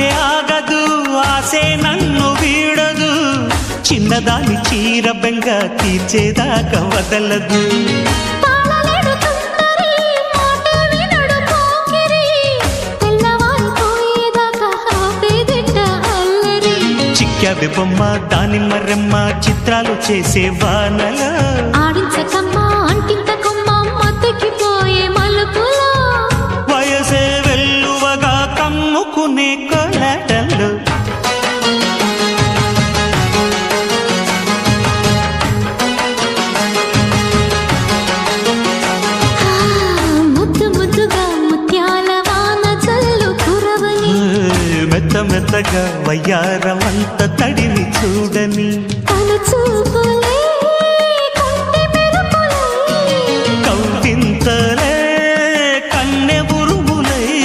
ఆటే ఆగదు ఆసే నన్ను వీడదు చిన్నదాని చీర బెంగ తీర్చేదాకా వదలదు చిక్కాబె బొమ్మ దాని మర్రెమ్మ చిత్రాలు చేసే వానల ఆడించకమ్మా అంటింతకమ్మ మత్తకిపోయే మలుపులో వయసే వెల్లువగా కమ్ముకునే కొలటలు ముద్దు ముద్దుగా ముత్యాల వాన చల్లు కురవని మెత్త మెత్తగా వయ్యారమంత తడిని చూడని తన చూపులే